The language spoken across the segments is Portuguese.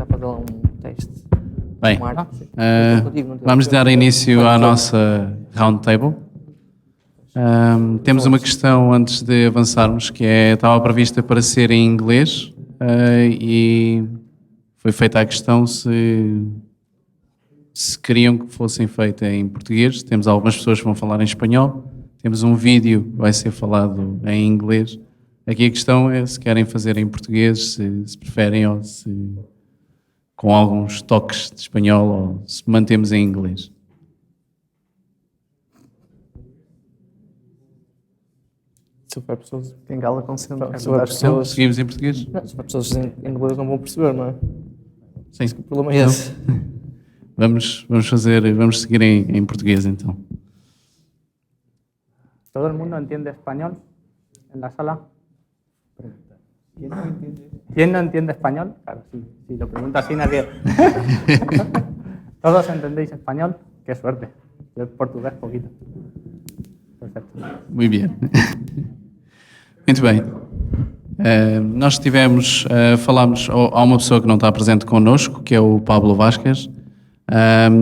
tentar fazer lá um teste. Bem, vamos dar início à nossa roundtable. Temos uma questão antes de avançarmos, que estava prevista para ser em inglês e foi feita a questão se queriam que fossem feita em português. Temos algumas pessoas que vão falar em espanhol, temos um vídeo que vai ser falado em inglês. Aqui a questão é se querem fazer em português, se preferem, ou se com alguns toques de espanhol, ou se mantemos em inglês. Se houver pessoas Quem gala concentra. Não, seguimos em português? Não, se houver pessoas em inglês não vão perceber, não é? Sim. O problema é esse. Vamos seguir em português então. ¿Todo el mundo entiende español en la sala? ¿Quién no entiende español? Claro, si lo pregunta así nadie... ¿Todos entendéis español? ¡Qué suerte! Yo portugués poquito. Perfecto. Muito bem. Muito bem. Nós falámos, há uma pessoa que não está presente connosco, que é o Pablo Vasquez.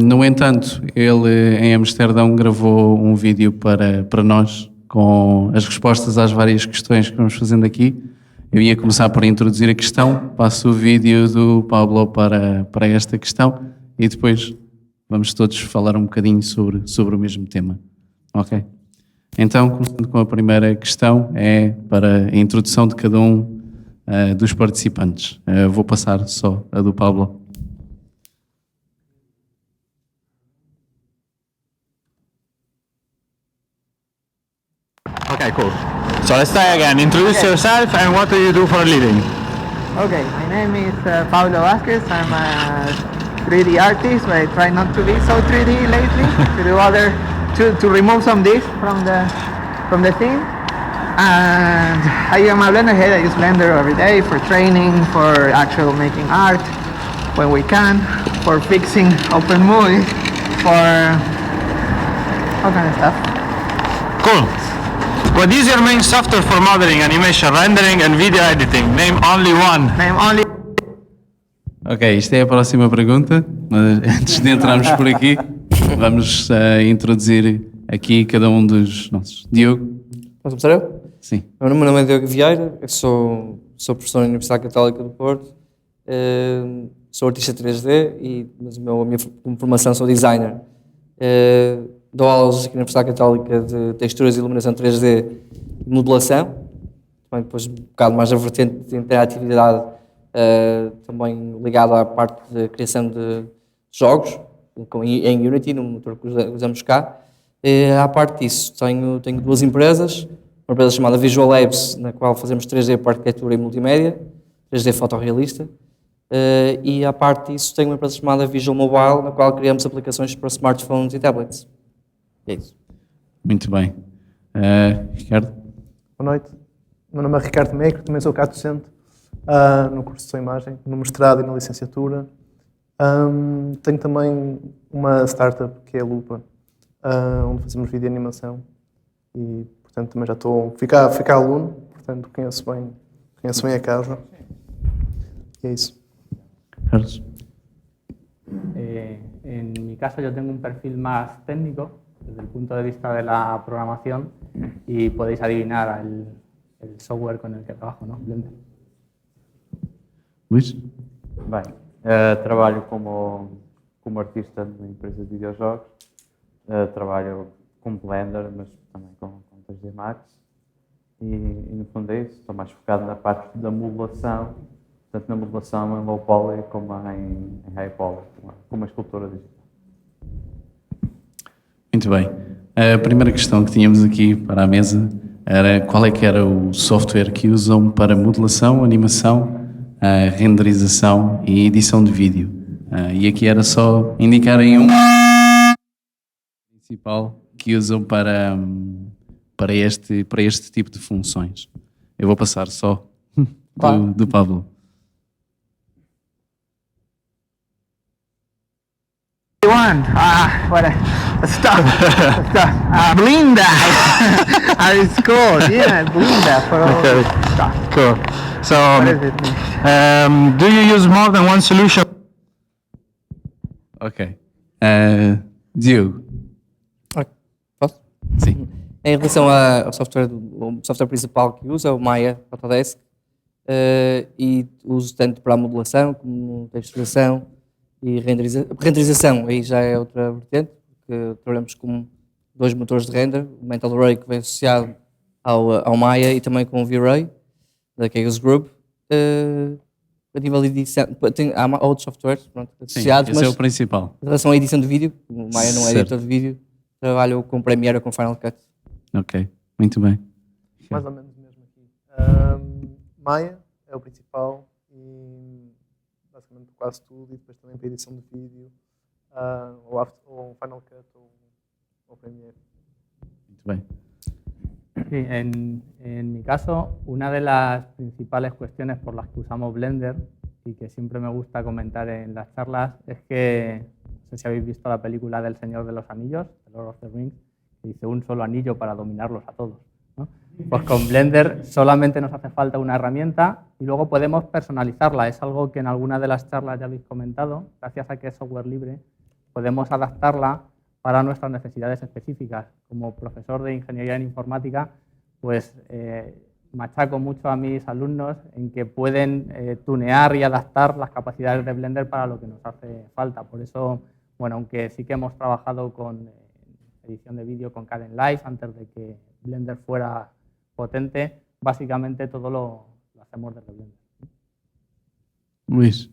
No entanto, ele em Amsterdão gravou um vídeo para nós com as respostas às várias questões que vamos fazendo aqui. Eu ia começar por introduzir a questão, passo o vídeo do Pablo para esta questão e depois vamos todos falar um bocadinho sobre o mesmo tema. Ok? Então, começando com a primeira questão, é para a introdução de cada um dos participantes. Vou passar só a do Pablo. Okay, cool. So let's try again. Introduce yourself and what do you do for a living? Okay, my name is Pablo Vasquez. I'm a 3D artist, but I try not to be so 3D lately. to remove some disk from the scene. And I am a Blender head. I use Blender every day for training, for actual making art when we can, for fixing OpenMovie, for all kind of stuff. Cool. What is your main software for modeling, animation, rendering and video editing? Name only one. Name only. Ok, isto é a próxima pergunta, mas antes de entrarmos por aqui, vamos introduzir aqui cada um dos nossos. Diogo? Posso começar eu? Sim. O meu nome é Diogo Vieira, eu sou professor na Universidade Católica do Porto, sou artista 3D, mas a minha formação sou designer. Dou aulas aqui na Universidade Católica de texturas e iluminação 3D e modelação, também depois um bocado mais a vertente de interatividade, também ligado à parte de criação de jogos, em Unity, no motor que usamos cá. À parte disso, tenho duas empresas, uma empresa chamada Visual Labs, na qual fazemos 3D para arquitetura e multimédia, 3D fotorrealista, e à parte disso tenho uma empresa chamada Visual Mobile, na qual criamos aplicações para smartphones e tablets. É isso. Muito bem. Ricardo? Boa noite. Meu nome é Ricardo Meco, também sou cá docente no curso de Som e Imagem, no mestrado e na licenciatura. Tenho também uma startup que é a Lupa, onde fazemos vídeo e animação e, portanto, também já estou a ficar aluno, portanto, conheço bem a casa. E é isso. Carlos? En mi caso yo tengo un perfil más técnico desde el punto de vista de la programación y podéis adivinar el software con el que trabajo, ¿no? Blender. Luís? Bem, trabalho como artista numa empresa de videojogos, trabalho com Blender, mas também com 3D Max e no fundo é isso, estou mais focado na parte da modelação, tanto na modelação em low poly como em high poly, como a escultura digital. Muito bem. A primeira questão que tínhamos aqui para a mesa era qual é que era o software que usam para modelação, animação, renderização e edição de vídeo. E aqui era só indicarem um principal que usam para este tipo de funções. Eu vou passar só do Pablo. Stuff. Blinda. It's cool. Yeah, Blinda for all Okay. stuff. Cool. So, What does it mean? do you use more than one solution Ok. Diogo. Posso? Sim. Em relação ao software, o software principal que usa, o Maya Autodesk, e uso tanto para a modelação como texturização e renderização, aí já é outra vertente, porque trabalhamos com dois motores de render, o Mental Ray que vem associado ao Maya e também com o V-Ray, da Chaos Group. A nível de edição, há outros softwares pronto, Sim, associados, esse mas é o principal. em relação à edição de vídeo, o Maya não é Certo. editor de vídeo, trabalho com Premiere ou com Final Cut. Ok, muito bem. Mais ou menos mesmo aqui. Maya é o principal e basicamente quase tudo, e depois também para edição de vídeo, ou Final Cut ou Premiere. Muito bem. Sí, en mi caso, una de las principales cuestiones por las que usamos Blender y que siempre me gusta comentar en las charlas es que, no sé si habéis visto la película del Señor de los Anillos, The Lord of the Rings, que dice un solo anillo para dominarlos a todos, ¿no? Pues con Blender solamente nos hace falta una herramienta y luego podemos personalizarla. Es algo que en alguna de las charlas ya habéis comentado. Gracias a que es software libre, podemos adaptarla para nuestras necesidades específicas. Como profesor de ingeniería en informática, pues machaco mucho a mis alumnos en que pueden tunear y adaptar las capacidades de Blender para lo que nos hace falta. Por eso, bueno, aunque sí que hemos trabajado con edición de vídeo con Kdenlive antes de que Blender fuera potente, básicamente todo lo hacemos desde Blender. Luís.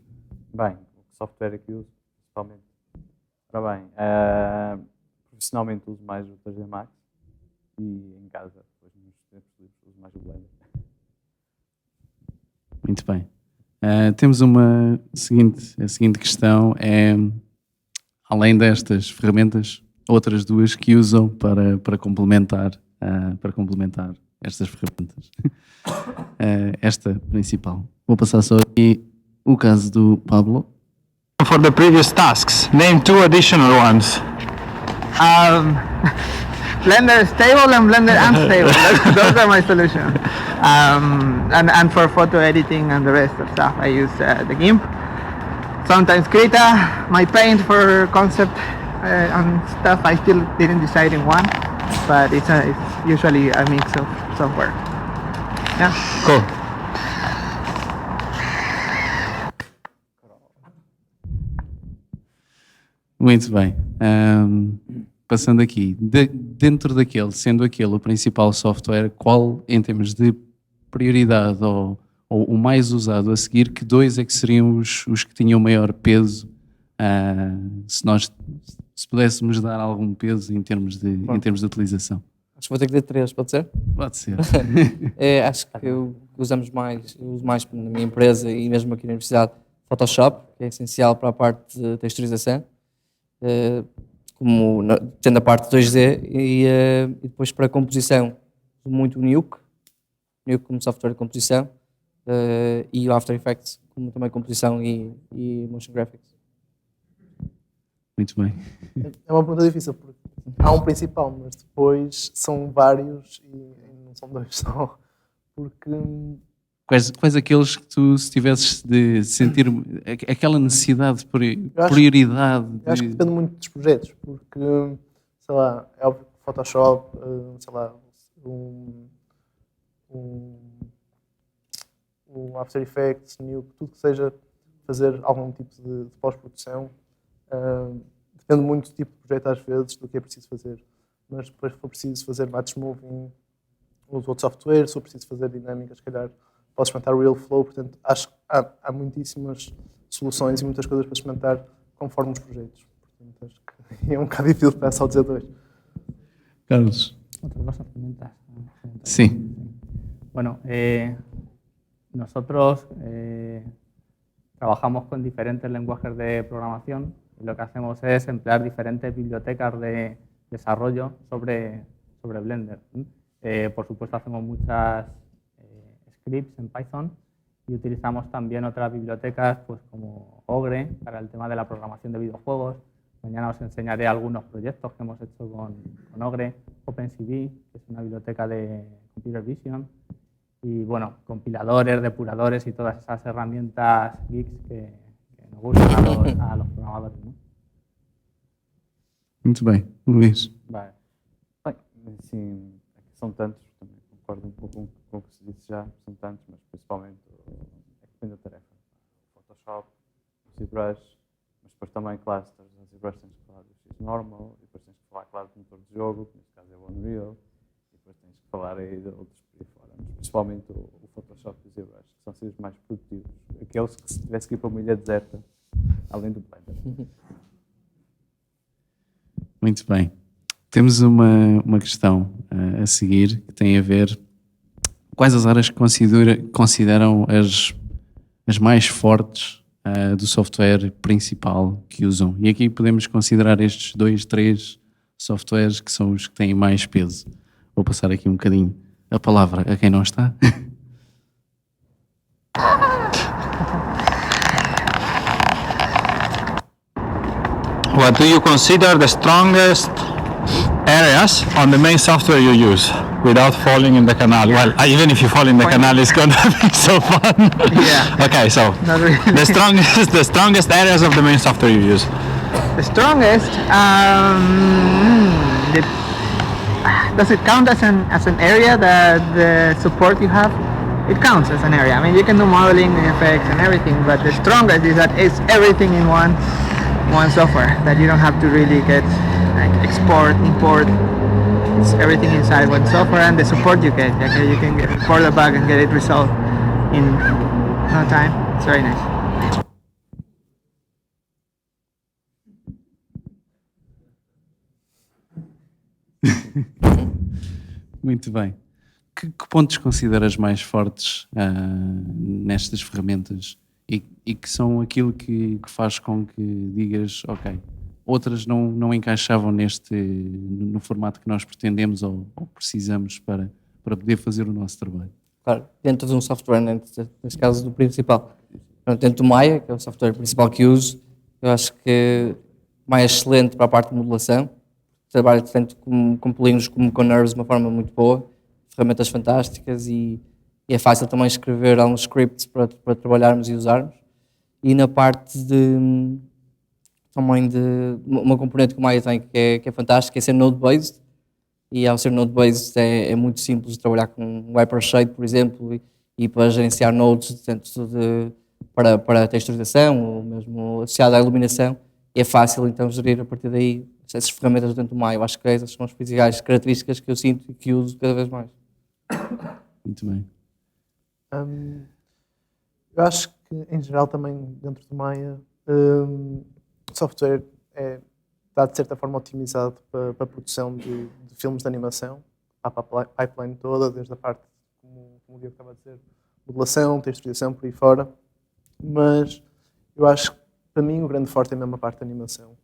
Bem, o software que uso, principalmente. Ora bem, profissionalmente uso mais o 3D Max e em casa, depois nos tempos livres, uso mais o Blender. Muito bem. Temos a seguinte questão é, além destas ferramentas, outras duas que usam para complementar estas ferramentas. Esta principal. Vou passar só aqui o caso do Pablo. For the previous tasks, name 2 additional ones. Blender stable and Blender unstable. Those are my solutions. And for photo editing and the rest of stuff, I use the GIMP. Sometimes Krita, my Paint for concept and stuff. I still didn't decide in one, but it's usually a mix of software. Yeah. Cool. Muito bem. Passando aqui, dentro daquele, sendo aquele o principal software, qual, em termos de prioridade ou o mais usado a seguir, que dois é que seriam os que tinham maior peso, se pudéssemos dar algum peso em termos de utilização? Acho que vou ter que ter 3, pode ser? Pode ser. Acho que eu uso mais na minha empresa e mesmo aqui na universidade, Photoshop, que é essencial para a parte de texturização, tendo a parte 2D e depois para a composição, uso muito o Nuke como software de composição e o After Effects como também composição e motion graphics. Muito bem. É uma pergunta difícil, porque há um principal, mas depois são vários e não são dois só. Porque Quais aqueles que tu, se tivesses de sentir aquela necessidade de acho- prioridade? eu acho que depende muito dos projetos, porque, sei lá, é óbvio que Photoshop, sei lá, o After Effects, Nuke, tudo que seja fazer algum tipo de pós-produção, depende muito do tipo de projeto às vezes, do que é preciso fazer. Mas depois se for preciso fazer match moving, uso outro software, se for preciso fazer dinâmicas, se calhar posso experimentar Real Flow, portanto acho que há muitíssimas soluções e muitas coisas para experimentar conforme os projetos. Portanto, acho que é um bocado difícil para só dizer dois. Carlos. Otras dos herramientas. Sim. Bueno, nosotros trabajamos con diferentes lenguajes de programación y lo que hacemos es emplear diferentes bibliotecas de desarrollo sobre Blender. Por supuesto, hacemos muchas scripts en Python y utilizamos también otras bibliotecas pues, como Ogre para el tema de la programación de videojuegos. Mañana os enseñaré algunos proyectos que hemos hecho con Ogre, OpenCV, que es una biblioteca de Computer Vision, y bueno, compiladores, depuradores y todas esas herramientas geeks que nos gustan a los programadores, ¿no? Muito bem. Luís. Bem, assim, são tantos, também concordo um pouco com o que se disse já, são tantos, mas principalmente depende da tarefa. O Photoshop, o ZBrush, mas depois também, claro, se estás a ZBrush tens que falar do X-Normal, e depois tens que falar, claro, do motor de jogo, que neste caso é o Unreal, e depois tens que falar aí de outros por aí fora, mas principalmente o Photoshop e o ZBrush, que são assim os mais produtivos. Aqueles que se tivesse que ir para uma ilha deserta, além do Blender. Muito bem. Temos uma questão a seguir que tem a ver quais as áreas que consideram as mais fortes do software principal que usam. E aqui podemos considerar estes 2, 3 softwares que são os que têm mais peso. Vou passar aqui um bocadinho a palavra a quem não está. What do you consider the strongest areas on the main software you use without falling in the canal? Well, even if you fall in the canal, it's going to be so fun. Yeah. Okay, so Not really. the strongest areas of the main software you use. The strongest, does it count as an area that the support you have? It counts as an area. I mean, you can do modeling, effects, and everything, but the strongest is that it's everything in one software, that you don't have to really get like export, import. It's everything inside one software, and the support you get. Okay, you can report a bug and get it resolved in no time. It's very nice. Muito bem. Que pontos consideras mais fortes nestas ferramentas e que são aquilo que faz com que digas, ok, outras não encaixavam no formato que nós pretendemos ou precisamos para poder fazer o nosso trabalho? Claro, dentro de um software, neste caso do principal. Dentro do Maya, que é o software principal que uso, eu acho que o Maya é excelente para a parte de modelação. Trabalho tanto com polígonos como com nerves de uma forma muito boa, ferramentas fantásticas e é fácil também escrever alguns scripts para trabalharmos e usarmos. E na parte também de uma componente que o Maya tem que é fantástica, é ser node-based, e ao ser node-based é muito simples de trabalhar com Hypershade, por exemplo, e para gerenciar nodes tanto para a texturização ou mesmo associado à iluminação, é fácil então gerir a partir daí essas ferramentas dentro do Maya. Eu acho que essas são as principais características que eu sinto e que uso cada vez mais. Muito bem. Eu acho que, em geral, também dentro do Maya, o software está, de certa forma, otimizado para a produção de filmes de animação, para a pipeline toda, desde a parte, como o Diogo estava a dizer, modelação, texturização, por aí fora. Mas eu acho que, para mim, o grande forte é mesmo a parte da animação.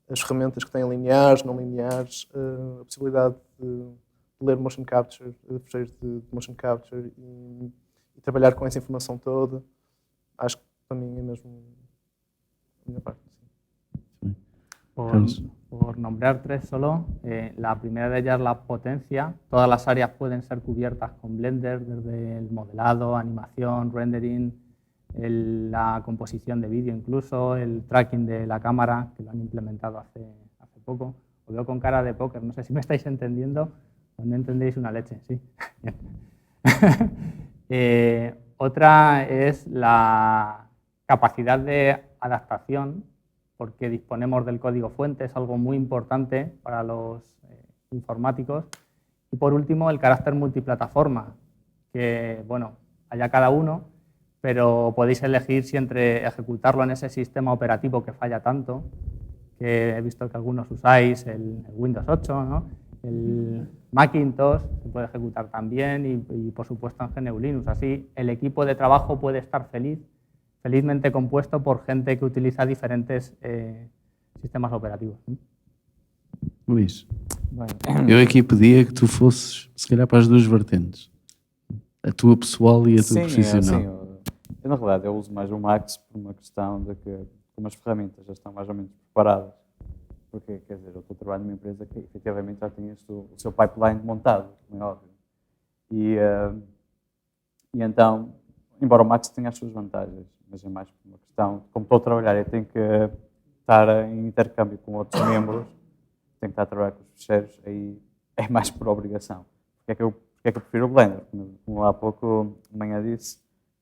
As ferramentas que têm lineares, não lineares, a possibilidade de ler motion capture, fecheiros de motion capture e trabalhar com essa informação toda, acho que para mim é mesmo a minha parte. Por nombrar tres solo, la primera de ellas la potencia. Todas las áreas pueden ser cubiertas con Blender, desde el modelado, animación, rendering, la composición de vídeo incluso, el tracking de la cámara, que lo han implementado hace poco. Os veo con cara de póker, no sé si me estáis entendiendo o no entendéis una leche, sí. Otra es la capacidad de adaptación, porque disponemos del código fuente, es algo muy importante para los informáticos. Y por último, el carácter multiplataforma, que bueno, haya cada uno, pero podéis elegir si entre ejecutarlo en ese sistema operativo que falla tanto, que he visto que algunos usáis, el Windows 8, ¿no? El Macintosh se puede ejecutar también y por supuesto en GNU Linux. Así el equipo de trabajo puede estar felizmente compuesto por gente que utiliza diferentes sistemas operativos. Luís, eu aqui pedia que tu fosses, se calhar, para as duas vertentes. A tua pessoal e a tua profissional. Eu, na realidade, eu uso mais o Max por uma questão de que, como as ferramentas já estão mais ou menos preparadas, porque, quer dizer, eu estou a trabalhar numa empresa que efetivamente já tem o seu pipeline montado, como é óbvio. E então, embora o Max tenha as suas vantagens, mas é mais por uma questão, como estou a trabalhar e tenho que estar em intercâmbio com outros membros, tenho que estar a trabalhar com os fecheiros, aí é mais por obrigação. Porque é que eu prefiro o Blender? Como há pouco de manhã disse,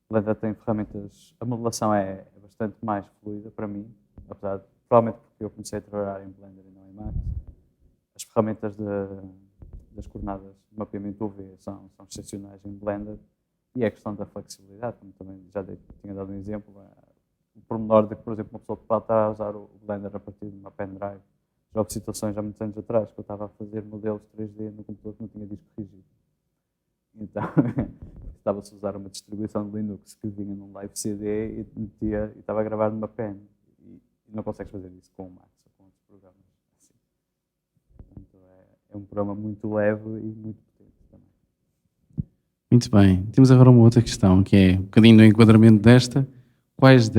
o Blender tem ferramentas, a modelação é bastante mais fluida para mim, apesar de, provavelmente porque eu comecei a trabalhar em Blender e não em Max. As ferramentas das coordenadas de mapeamento UV são excepcionais em Blender, e é questão da flexibilidade, como também tinha dado um exemplo, o pormenor de que, por exemplo, uma pessoa pode estar a usar o Blender a partir de uma pendrive. Já houve situações há muitos anos atrás que eu estava a fazer modelos 3D no computador que não tinha disco rígido. Então, estava-se a usar uma distribuição de Linux que vinha num live CD e metia, e estava a gravar numa pen. E não consegues fazer isso com o Max ou com outros programas. Assim. Portanto, é um programa muito leve e muito potente também. Muito bem. Temos agora uma outra questão, que é um bocadinho no enquadramento desta. Quais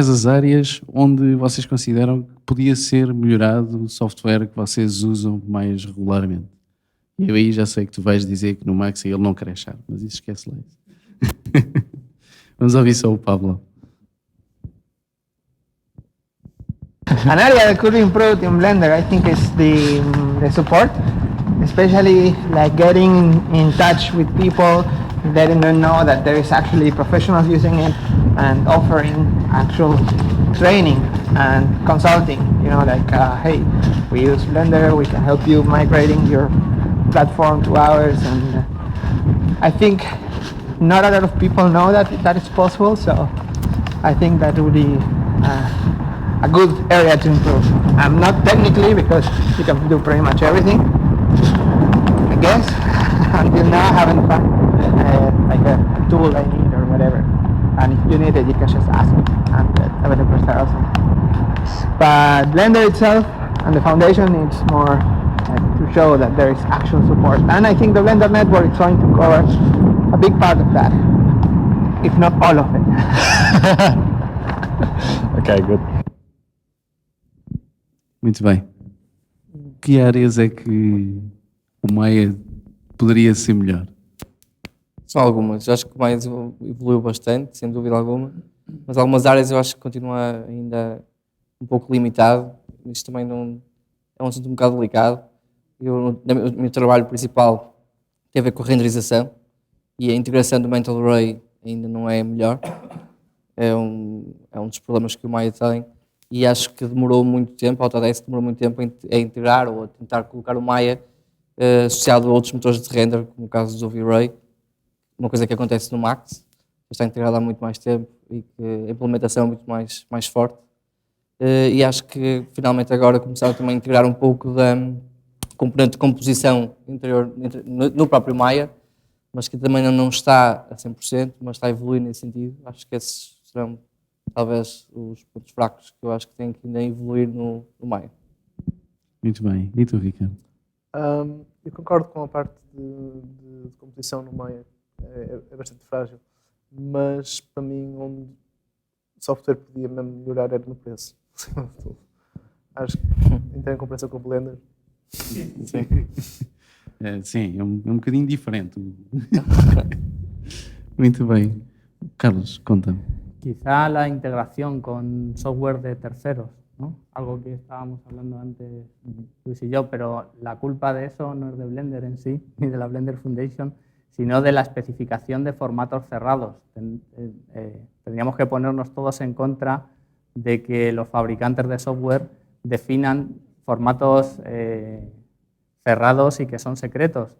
as áreas onde vocês consideram que podia ser melhorado o software que vocês usam mais regularmente? E eu aí já sei que tu vais dizer que no Max ele não quer achar, mas isso esquece lá isso. Vamos ouvir só o Pablo. An area that could be improved in Blender, I think, is the support, especially like getting in touch with people, letting them know that there is actually professionals using it, and offering actual training and consulting. You know, like, hey, we use Blender, we can help you migrating your platform to ours, and I think not a lot of people know that it's possible, so I think that would be a good area to improve. Not technically, because you can do pretty much everything, I guess. Until now, I haven't found like a tool I need or whatever. And if you need it, you can just ask me, and the developers are awesome. But Blender itself and the foundation needs more to show that there is actual support. And I think the Blender network is going to cover a big part of that, if not all of it. Okay, good. Muito bem. Que áreas é que o Maya poderia ser melhor? São algumas. Eu acho que o mais evoluiu bastante, sem dúvida alguma. Mas algumas áreas eu acho que continua ainda um pouco limitado. Isto também não, é um assunto um bocado delicado. O meu trabalho principal tem a ver com a renderização e a integração do Mental Ray ainda não é melhor. É um dos problemas que o Maya tem e acho que demorou muito tempo, a Autodesk demorou muito tempo a integrar ou a tentar colocar o Maya associado a outros motores de render, como o caso do V-Ray, uma coisa que acontece no Max, está integrado há muito mais tempo e que a implementação é muito mais forte. E acho que finalmente agora começaram também a integrar um pouco da componente de composição interior no próprio Maya, mas que também não está a 100%, mas está a evoluir nesse sentido. Acho que esses serão talvez os pontos fracos que eu acho que têm que ainda evoluir no Maya. Muito bem. E tu, Ricardo? Eu concordo com a parte de composição no Maya, é bastante frágil, mas para mim onde o software podia mesmo melhorar era no preço. Acho que em comparação com o Blender. Sim. Sim, é um bocadinho diferente. Muito bem. Carlos, conta-me. Quizá la integración con software de terceros, ¿no? Algo que estábamos hablando antes Luis y yo, pero la culpa de eso no es de Blender en sí, ni de la Blender Foundation, sino de la especificación de formatos cerrados. Tendríamos que ponernos todos en contra de que los fabricantes de software definan formatos cerrados y que son secretos.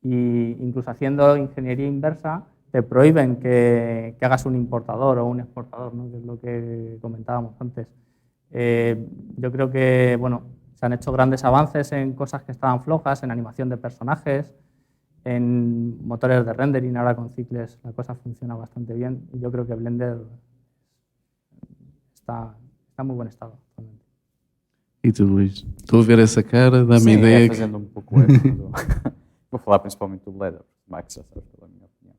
Y incluso haciendo ingeniería inversa, te prohíben que hagas un importador o un exportador, ¿no? Que es lo que comentábamos antes. Yo creo que bueno, se han hecho grandes avances en cosas que estaban flojas, en animación de personajes, en motores de rendering. Ahora con Cycles la cosa funciona bastante bien y yo creo que Blender está en muy buen estado actualmente. E tu, Luís? Estou a ver essa cara, dá-me Sim, ideia que... fazendo um pouco eco. Vou falar principalmente do Blender, porque o Max já sabes pela minha opinião.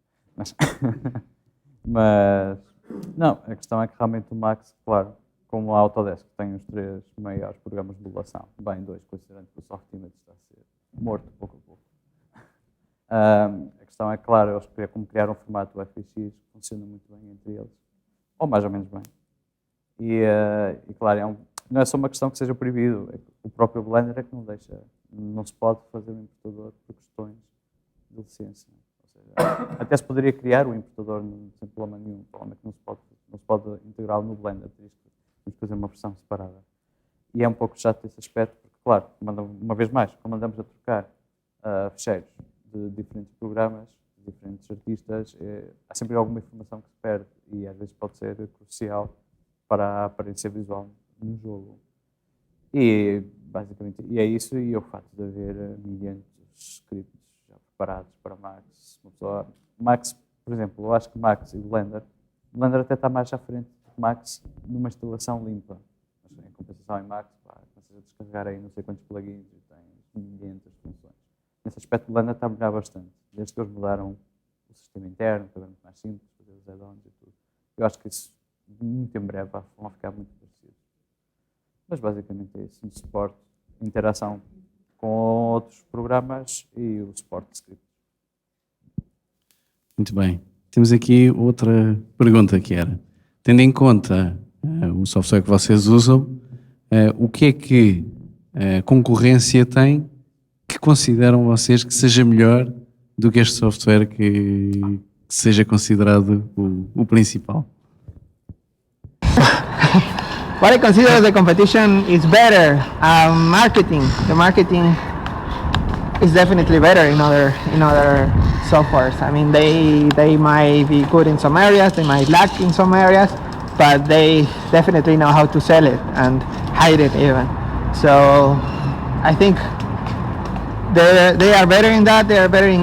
Mas não, a questão é que realmente o Max, claro, como a Autodesk tem os 3 maiores programas de modulação, bem 2, considerando que o Softimage está a ser morto pouco a pouco. A questão é, claro, eles como criaram um formato FX que funciona muito bem entre eles, ou mais ou menos bem. E claro, não é só uma questão que seja proibido, é que o próprio Blender é que não deixa, não se pode fazer um importador por questões de licença. Ou seja, até se poderia criar o importador sem problema nenhum, o problema é que não se pode integrá-lo no Blender, por isso temos que fazer uma versão separada. E é um pouco chato esse aspecto, porque, claro, uma vez mais, como andamos a trocar fecheiros de diferentes programas, de diferentes artistas, há sempre alguma informação que se perde e às vezes pode ser crucial para a aparência visual no jogo. E basicamente é isso, e o facto de haver milhares de scripts já preparados para Max. Max, por exemplo, eu acho que Max e Blender até está mais à frente de Max numa instalação limpa. Mas em compensação em Max, começas a descarregar aí não sei quantos plugins e tens milhares de funções. Nesse aspecto, o Blender está a melhorar bastante. Desde que eles mudaram o sistema interno, que é muito mais simples, fazer os add-ons e tudo. Eu acho que isso, muito em breve, vão ficar muito parecidos. Mas basicamente é isso, um suporte, interação com outros programas e o suporte de script. Muito bem. Temos aqui outra pergunta que era, tendo em conta o software que vocês usam, o que é que a concorrência tem que consideram vocês que seja melhor do que este software que seja considerado o principal? What I consider the competition is better. Marketing. The marketing is definitely better in other softwares. I mean, they might be good in some areas, they might lack in some areas, but they definitely know how to sell it and hide it even. So I think they are better in that. They are better in